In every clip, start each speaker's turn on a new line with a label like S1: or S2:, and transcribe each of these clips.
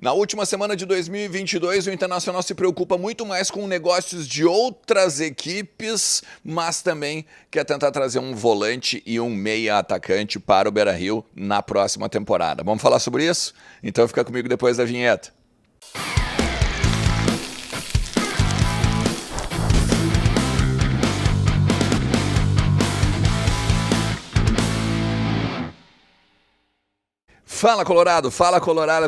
S1: Na última semana de 2022, o Internacional se preocupa muito mais com negócios de outras equipes, mas também quer tentar trazer um volante e um meia atacante para o Beira-Rio na próxima temporada. Vamos falar sobre isso? Então fica comigo depois da vinheta. Fala Colorado,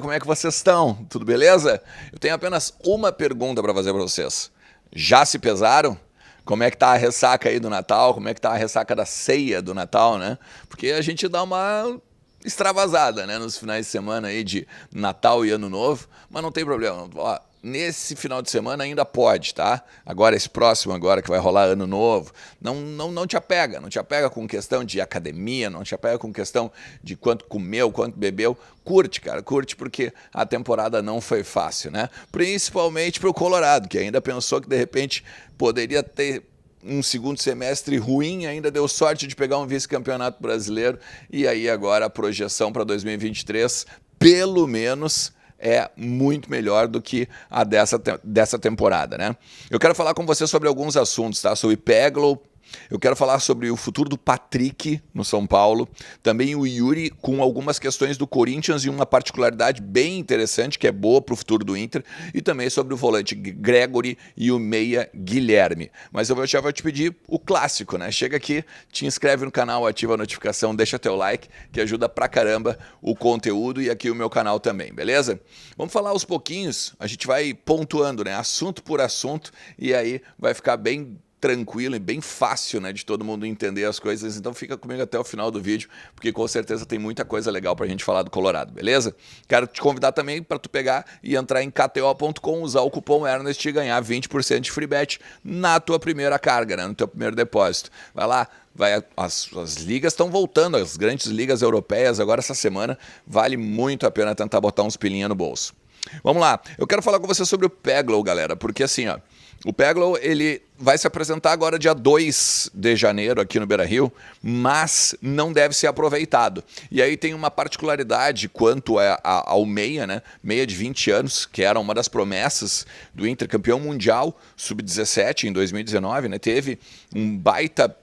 S1: como é que vocês estão? Tudo beleza? Eu tenho apenas uma pergunta para fazer para vocês. Já se pesaram? Como é que tá a ressaca aí do Natal? Como é que tá a ressaca da ceia do Natal, né? Porque a gente dá uma extravasada, né, nos finais de semana aí de Natal e Ano Novo, mas não tem problema. Ó, nesse final de semana ainda pode, tá? Agora, esse próximo agora que vai rolar Ano Novo, não te apega. Não te apega com questão de academia, não te apega com questão de quanto comeu, quanto bebeu. Curte, cara, curte porque a temporada não foi fácil, né? Principalmente pro Colorado, que ainda pensou que de repente poderia ter um segundo semestre ruim, ainda deu sorte de pegar um vice-campeonato brasileiro e aí agora a projeção para 2023, pelo menos, é muito melhor do que a dessa temporada, né? Eu quero falar com você sobre alguns assuntos, tá? Sobre Peglow. Eu quero falar sobre o futuro do Patrick no São Paulo, também o Yuri com algumas questões do Corinthians e uma particularidade bem interessante que é boa para o futuro do Inter, e também sobre o volante Gregory e o meia Guilherme. Mas eu já vou te pedir o clássico, né? Chega aqui, te inscreve no canal, ativa a notificação, deixa teu like, que ajuda pra caramba o conteúdo e aqui o meu canal também, beleza? Vamos falar aos pouquinhos, a gente vai pontuando, né? Assunto por assunto, e aí vai ficar bem tranquilo e bem fácil, né, de todo mundo entender as coisas. Então fica comigo até o final do vídeo, porque com certeza tem muita coisa legal pra gente falar do Colorado, beleza? Quero te convidar também para tu pegar e entrar em kto.com, usar o cupom Ernest e ganhar 20% de free bet na tua primeira carga, né, no teu primeiro depósito. Vai lá, as ligas estão voltando, as grandes ligas europeias agora essa semana, vale muito a pena tentar botar uns pilinha no bolso. Vamos lá, eu quero falar com você sobre o Peglow, galera, porque assim, ó, o Peglow, ele vai se apresentar agora dia 2 de janeiro aqui no Beira-Rio, mas não deve ser aproveitado. E aí tem uma particularidade quanto ao meia, né? Meia de 20 anos, que era uma das promessas do Inter, campeão mundial sub-17 em 2019, né? Teve um baita,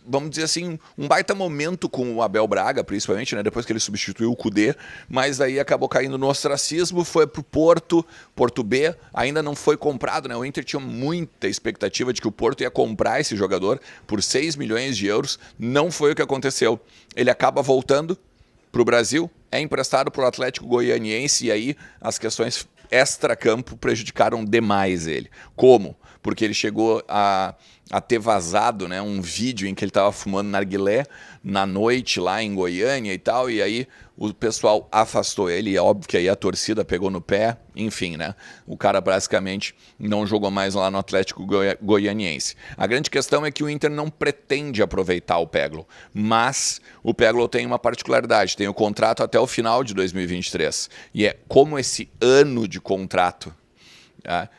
S1: vamos dizer assim, um baita momento com o Abel Braga, principalmente, né? Depois que ele substituiu o Kudê, mas aí acabou caindo no ostracismo, foi pro Porto B, ainda não foi comprado, né? O Inter tinha muita expectativa de que o Porto ia comprar esse jogador por 6 milhões de euros, não foi o que aconteceu. Ele acaba voltando para o Brasil, é emprestado para o Atlético Goianiense e aí as questões extra-campo prejudicaram demais ele. Como? Porque ele chegou a ter vazado, né, um vídeo em que ele estava fumando narguilé na noite lá em Goiânia e tal, e aí o pessoal afastou ele, e é óbvio que aí a torcida pegou no pé, enfim, né? O cara basicamente não jogou mais lá no Atlético Goianiense. A grande questão é que o Inter não pretende aproveitar o Peglow, mas o Peglow tem uma particularidade, tem o contrato até o final de 2023, e é como esse ano de contrato, tá?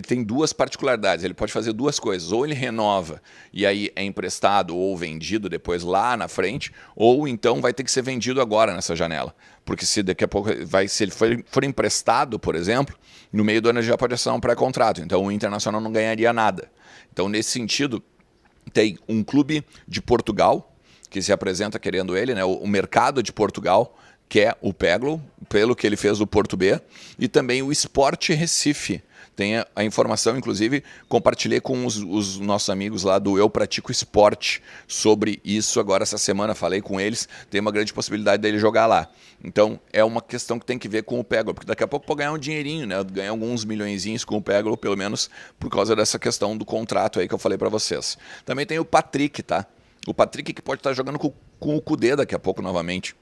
S1: Tem duas particularidades, ele pode fazer duas coisas, ou ele renova e aí é emprestado ou vendido depois lá na frente, ou então vai ter que ser vendido agora nessa janela, porque se daqui a pouco, se ele for emprestado, por exemplo, no meio do ano ele já pode assinar um pré-contrato, então o Internacional não ganharia nada. Então nesse sentido, tem um clube de Portugal, que se apresenta querendo ele, né, o mercado de Portugal, que é o Peglow, pelo que ele fez do Porto B, e também o Sport Recife. Tem a informação, inclusive, compartilhei com os nossos amigos lá do Eu Pratico Esporte sobre isso agora essa semana, falei com eles, tem uma grande possibilidade dele jogar lá. Então, é uma questão que tem que ver com o Peglow, porque daqui a pouco pode ganhar um dinheirinho, né? Ganhar alguns milhõezinhos com o Peglow, pelo menos por causa dessa questão do contrato aí que eu falei para vocês. Também tem o Patrick, tá? O Patrick que pode estar jogando com o Kudê daqui a pouco novamente.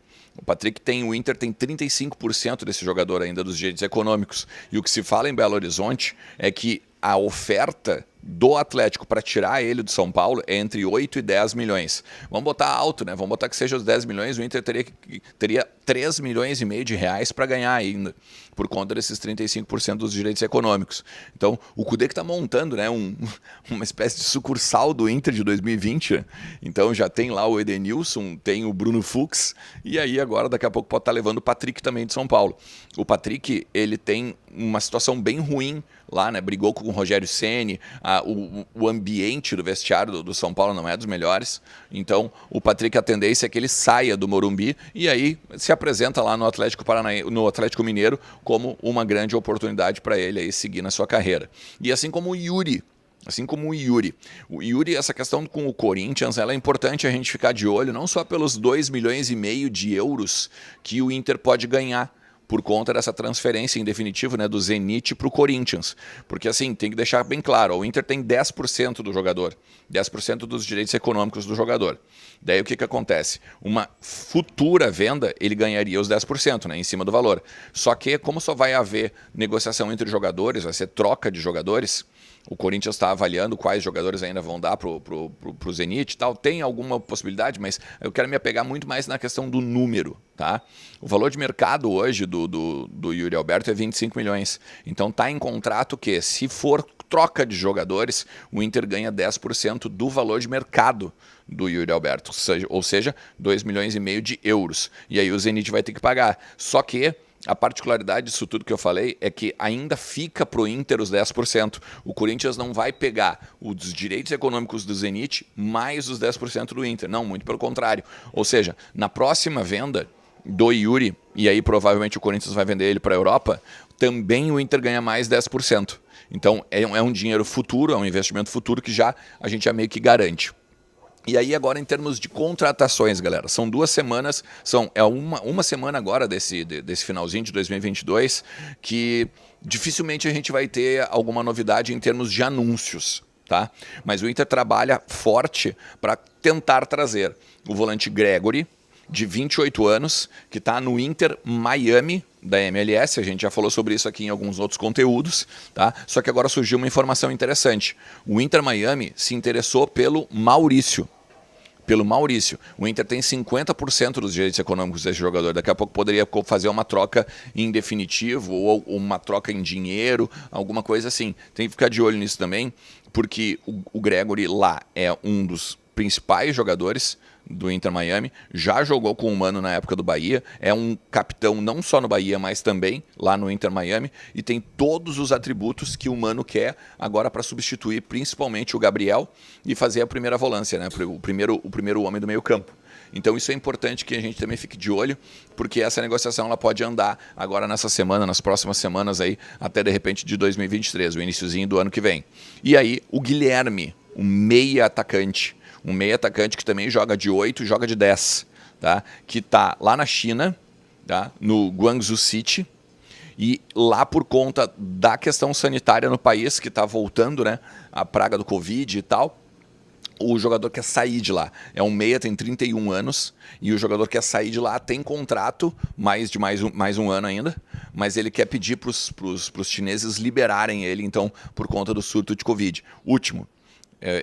S1: O Inter tem 35% desse jogador ainda dos direitos econômicos. E o que se fala em Belo Horizonte é que a oferta do Atlético para tirar ele do São Paulo é entre 8 e 10 milhões. Vamos botar alto, né? Vamos botar que seja os 10 milhões, o Inter teria 3 milhões e meio de reais para ganhar ainda, por conta desses 35% dos direitos econômicos. Então, o Cudê que está montando, né, uma espécie de sucursal do Inter de 2020. Então, já tem lá o Edenilson, tem o Bruno Fux, e aí agora, daqui a pouco, pode estar levando o Patrick também de São Paulo. O Patrick, ele tem uma situação bem ruim lá, né? Brigou com o Rogério Ceni, o ambiente do vestiário do São Paulo não é dos melhores. Então, o Patrick, a tendência é que ele saia do Morumbi e aí se apresenta lá no Atlético Mineiro como uma grande oportunidade para ele aí seguir na sua carreira. E assim como o Yuri. O Yuri, essa questão com o Corinthians, ela é importante a gente ficar de olho, não só pelos 2 milhões e meio de euros que o Inter pode ganhar por conta dessa transferência em definitivo, né, do Zenit para o Corinthians. Porque assim, tem que deixar bem claro, o Inter tem 10% do jogador, 10% dos direitos econômicos do jogador. Daí o que acontece? Uma futura venda, ele ganharia os 10%, né, em cima do valor. Só que, como só vai haver negociação entre jogadores, vai ser troca de jogadores, o Corinthians está avaliando quais jogadores ainda vão dar para o Zenit e tal. Tem alguma possibilidade, mas eu quero me apegar muito mais na questão do número. Tá? O valor de mercado hoje do Yuri Alberto é 25 milhões. Então está em contrato que, se for troca de jogadores, o Inter ganha 10% do valor de mercado do Yuri Alberto. Ou seja, 2 milhões e meio de euros. E aí o Zenit vai ter que pagar. Só que a particularidade disso tudo que eu falei é que ainda fica para o Inter os 10%. O Corinthians não vai pegar os direitos econômicos do Zenit mais os 10% do Inter. Não, muito pelo contrário. Ou seja, na próxima venda do Yuri, e aí provavelmente o Corinthians vai vender ele para a Europa, também o Inter ganha mais 10%. Então é um dinheiro futuro, é um investimento futuro que a gente já meio que garante. E aí agora em termos de contratações, galera, são 2 semanas, uma semana agora desse finalzinho de 2022, que dificilmente a gente vai ter alguma novidade em termos de anúncios, tá? Mas o Inter trabalha forte para tentar trazer o volante Gregory, de 28 anos, que está no Inter Miami da MLS, a gente já falou sobre isso aqui em alguns outros conteúdos, tá? Só que agora surgiu uma informação interessante. O Inter Miami se interessou pelo Maurício. O Inter tem 50% dos direitos econômicos desse jogador. Daqui a pouco poderia fazer uma troca em definitivo ou uma troca em dinheiro, alguma coisa assim. Tem que ficar de olho nisso também, porque o Gregory lá é um dos principais jogadores do Inter Miami, já jogou com o Mano na época do Bahia, é um capitão não só no Bahia, mas também lá no Inter Miami, e tem todos os atributos que o Mano quer agora para substituir principalmente o Gabriel e fazer a primeira volância, né? o primeiro homem do meio campo. Então isso é importante que a gente também fique de olho, porque essa negociação ela pode andar agora nessa semana, nas próximas semanas aí, até de repente de 2023, o iniciozinho do ano que vem. E aí o Guilherme, um meia atacante que também joga de 8 e joga de 10, tá? Que está lá na China, tá? No Guangzhou City, e lá por conta da questão sanitária no país, que está voltando, né? A praga do Covid e tal, o jogador quer sair de lá. É um meia, tem 31 anos, e o jogador quer sair de lá, tem contrato, mais um ano ainda, mas ele quer pedir para os chineses liberarem ele, então, por conta do surto de Covid. Último.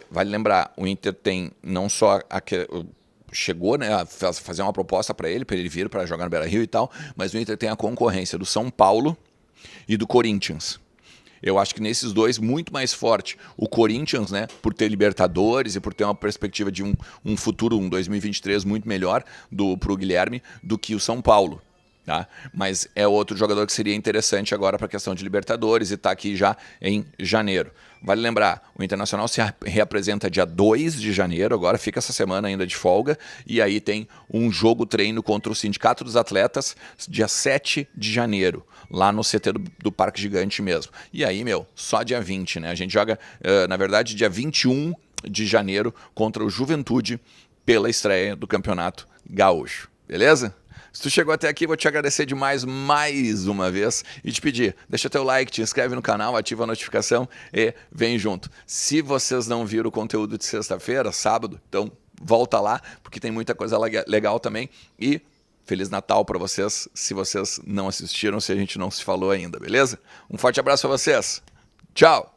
S1: Vale lembrar, o Inter tem não só chegou, né, a fazer uma proposta para ele vir para jogar no Beira-Rio e tal, mas o Inter tem a concorrência do São Paulo e do Corinthians. Eu acho que nesses dois, muito mais forte. O Corinthians, né, por ter Libertadores e por ter uma perspectiva de um futuro, um 2023 muito melhor para o Guilherme do que o São Paulo. Tá? Mas é outro jogador que seria interessante agora para a questão de Libertadores e está aqui já em janeiro. Vale lembrar, o Internacional se reapresenta dia 2 de janeiro, agora fica essa semana ainda de folga, e aí tem um jogo-treino contra o Sindicato dos Atletas, dia 7 de janeiro, lá no CT do Parque Gigante mesmo. E aí, só dia 20, né? A gente joga, na verdade, dia 21 de janeiro contra o Juventude pela estreia do Campeonato Gaúcho. Beleza? Se tu chegou até aqui, vou te agradecer demais mais uma vez e te pedir, deixa teu like, te inscreve no canal, ativa a notificação e vem junto. Se vocês não viram o conteúdo de sexta-feira, sábado, então volta lá, porque tem muita coisa legal também. E Feliz Natal para vocês, se vocês não assistiram, se a gente não se falou ainda, beleza? Um forte abraço para vocês. Tchau!